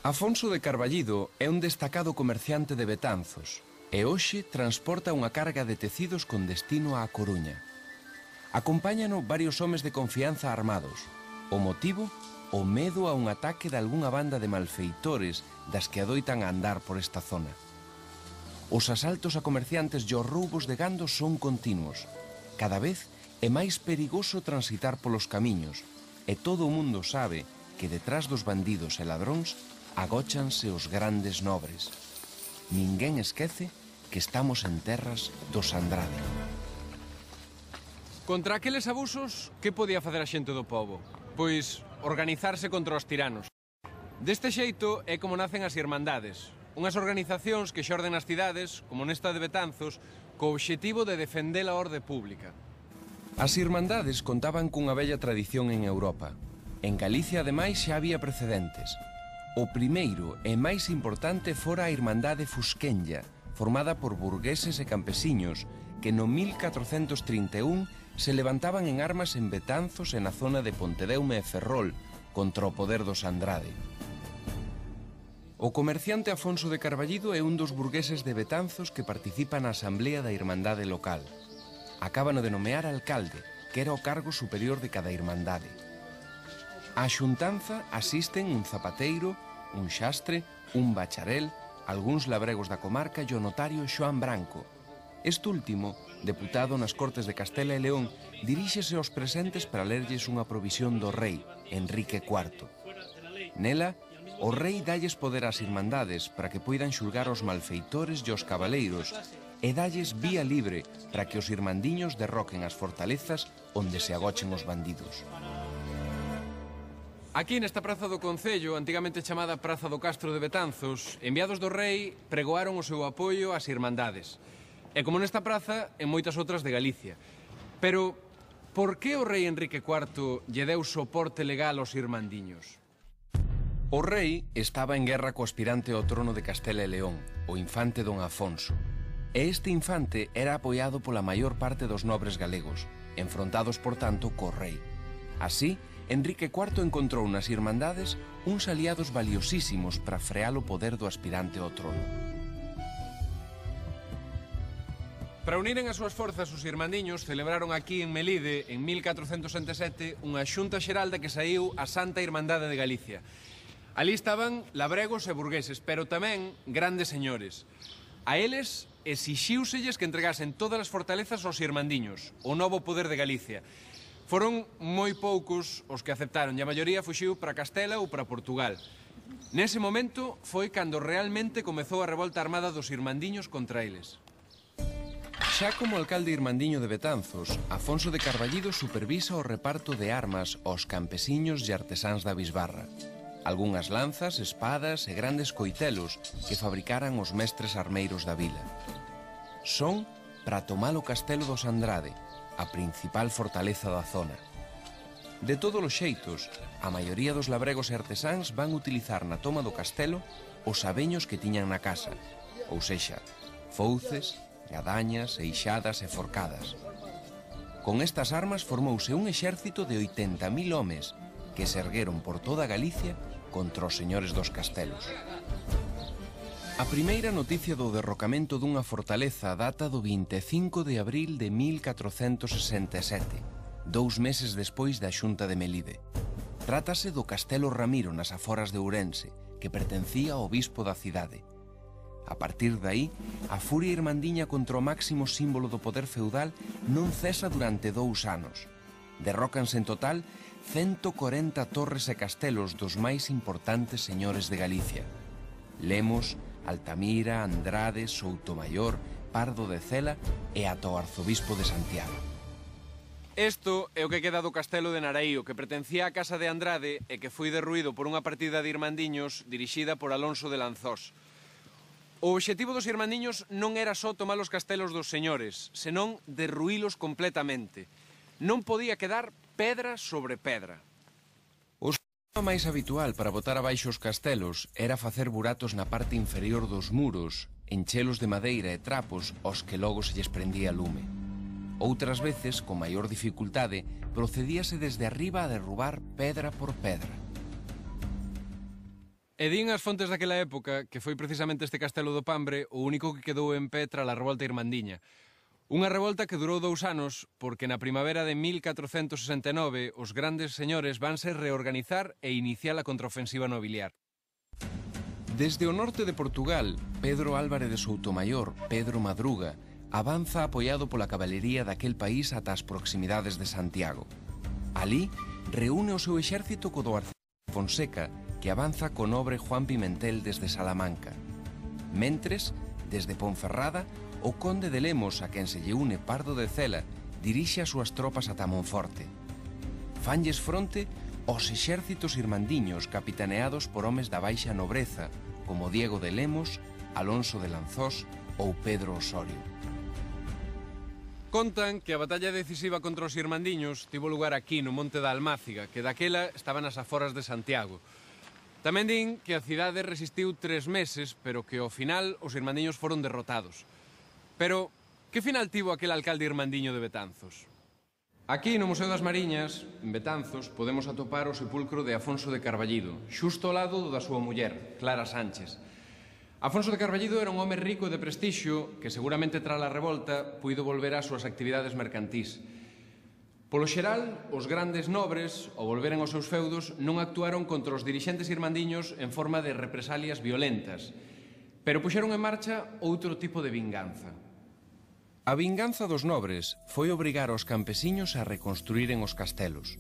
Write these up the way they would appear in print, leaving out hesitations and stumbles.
Afonso de Carballido é un destacado comerciante de Betanzos e hoxe transporta unha carga de tecidos con destino á Coruña. Acompáñano varios homes de confianza armados. O motivo? O medo a un ataque de algunha banda de malfeitores das que adoitan a andar por esta zona. Os asaltos a comerciantes e os roubos de gando son continuos. Cada vez é máis perigoso transitar polos camiños e todo o mundo sabe que detrás dos bandidos e ladróns agóchanse os grandes nobres. Ninguén esquece que estamos en terras dos Andrade. Contra aqueles abusos, que podía facer a xente do pobo? Pois organizarse contra os tiranos. Deste xeito é como nacen as irmandades, unhas organizacións que xorden nas cidades, como nesta de Betanzos, co obxectivo de defender a orde pública. As irmandades contaban cunha bella tradición en Europa. En Galicia, ademais, xa había precedentes. O primeiro e máis importante fora a Irmandade Fusquenlla, formada por burgueses e campesiños que no 1431 se levantaban en armas en Betanzos e na zona de Pontedeume e Ferrol contra o poder dos Andrade. O comerciante Afonso de Carballido é un dos burgueses de Betanzos que participa na asamblea da Irmandade local. Acábano de nomear alcalde, que era o cargo superior de cada irmandade. Á xuntanza asisten un zapateiro, un xastre, un bacharel, algúns labregos da comarca e o notario Xoán Branco. Este último, deputado nas Cortes de Castela e León, diríxese aos presentes para lerlles unha provisión do rei, Enrique IV. Nela, o rei dalles poder ás irmandades para que poidan xulgar os malfeitores e os cabaleiros e dalles vía libre para que os irmandiños derroquen as fortalezas onde se agochen os bandidos. Aquí nesta praza do Concello, antigamente chamada Praza do Castro de Betanzos, enviados do rei pregoaron o seu apoio ás irmandades. E como nesta praza, en moitas outras de Galicia. Pero, por que o rei Enrique IV lle deu soporte legal aos irmandiños? O rei estaba en guerra co aspirante ao trono de Castela e León, o infante don Afonso. E este infante era apoiado pola maior parte dos nobres galegos, enfrontados, por tanto, co rei. Así, Enrique IV encontrou nas irmandades uns aliados valiosísimos para frear o poder do aspirante ao trono. Para uniren as súas forzas, os irmandiños celebraron aquí en Melide, en 1407, unha xunta xeral da que saiu a Santa Irmandade de Galicia. Ali estaban labregos e burgueses, pero tamén grandes señores. A eles exixíuselles que entregasen todas as fortalezas aos irmandiños, o novo poder de Galicia. Foron moi poucos os que aceptaron e a maioría fuxiu para Castela ou para Portugal. Nese momento foi cando realmente comezou a revolta armada dos irmandiños contra eles. Xa como alcalde irmandiño de Betanzos, Afonso de Carballido supervisa o reparto de armas aos campesiños e artesáns da bisbarra. Algúnas lanzas, espadas e grandes coitelos que fabricaran os mestres armeiros da vila. Son para tomar o castelo dos Andrade, a principal fortaleza da zona. De todos os xeitos, a maioría dos labregos e artesáns van utilizar na toma do castelo os abeños que tiñan na casa, ou sexa, fouces, gadañas, eixadas e forcadas. Con estas armas formouse un exército de 80.000 homes que se ergueron por toda Galicia contra os señores dos castelos. A primeira noticia do derrocamento dunha fortaleza data do 25 de abril de 1467, 2 meses despois da xunta de Melide. Trátase do Castelo Ramiro nas aforas de Ourense, que pertencía ao bispo da cidade. A partir de aí, a furia irmandiña contra o máximo símbolo do poder feudal non cesa durante 2 anos. Derrócanse en total 140 torres e castelos dos máis importantes señores de Galicia: Lemos, Altamira, Andrade, Soutomaior, Pardo de Cela e ata o arzobispo de Santiago. Isto é o que queda do castelo de Naraío, que pertencía á casa de Andrade e que foi derruído por unha partida de irmandiños dirixida por Alonso de Lanzós. O obxectivo dos irmandiños non era só tomar os castelos dos señores, senón derruílos completamente. Non podía quedar pedra sobre pedra. O máis habitual para botar abaixo os castelos era facer buratos na parte inferior dos muros, enchelos de madeira e trapos aos que logo se lles prendía lume. Outras veces, con maior dificultade, procedíase desde arriba a derrubar pedra por pedra. E din as fontes daquela época que foi precisamente este castelo do Pambre o único que quedou en pé tras a revolta irmandiña. Unha revolta que durou 2 anos porque na primavera de 1469 os grandes señores vanse reorganizar e iniciar a contraofensiva nobiliar. Desde o norte de Portugal, Pedro Álvarez de Soutomaior, Pedro Madruga, avanza apoiado pola cabalería daquel país ata as proximidades de Santiago. Alí, reúne o seu exército co do Arcebispo Fonseca, que avanza co nobre Juan Pimentel desde Salamanca. Mentres, desde Ponferrada, o conde de Lemos, a quen se lle une Pardo de Cela, dirixe as súas tropas ata Monforte. Fanlles fronte os exércitos irmandiños capitaneados por homes da baixa nobreza, como Diego de Lemos, Alonso de Lanzós ou Pedro Osorio. Contan que a batalla decisiva contra os irmandiños tivo lugar aquí, no Monte da Almáciga, que daquela estaba nas aforas de Santiago. Tamén din que a cidade resistiu 3 meses, pero que ao final os irmandiños foron derrotados. Pero, que final tivo aquel alcalde irmandiño de Betanzos? Aquí, no Museo das Mariñas, en Betanzos, podemos atopar o sepulcro de Afonso de Carballido, xusto ao lado do da súa muller, Clara Sánchez. Afonso de Carballido era un home rico e de prestixio que seguramente tras a revolta puido volver ás súas actividades mercantís. Polo xeral, os grandes nobres, ao volveren aos seus feudos, non actuaron contra os dirixentes irmandiños en forma de represalias violentas, pero puxeron en marcha outro tipo de vinganza. A vinganza dos nobres foi obrigar aos campesiños a reconstruíren os castelos.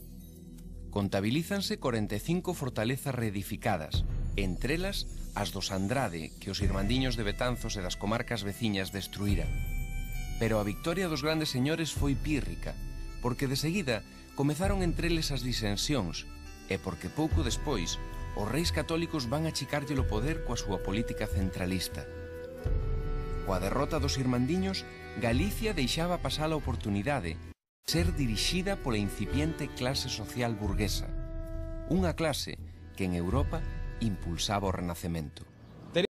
Contabilízanse 45 fortalezas reedificadas, entre elas as dos Andrade, que os irmandiños de Betanzos e das comarcas veciñas destruíran. Pero a victoria dos grandes señores foi pírrica, porque de seguida comezaron entre eles as disensións e porque pouco despois os reis católicos van achicarlle o poder coa súa política centralista. Coa derrota dos irmandiños, Galicia deixaba pasar a oportunidade de ser dirixida pola incipiente clase social burguesa, unha clase que en Europa impulsaba o Renacemento.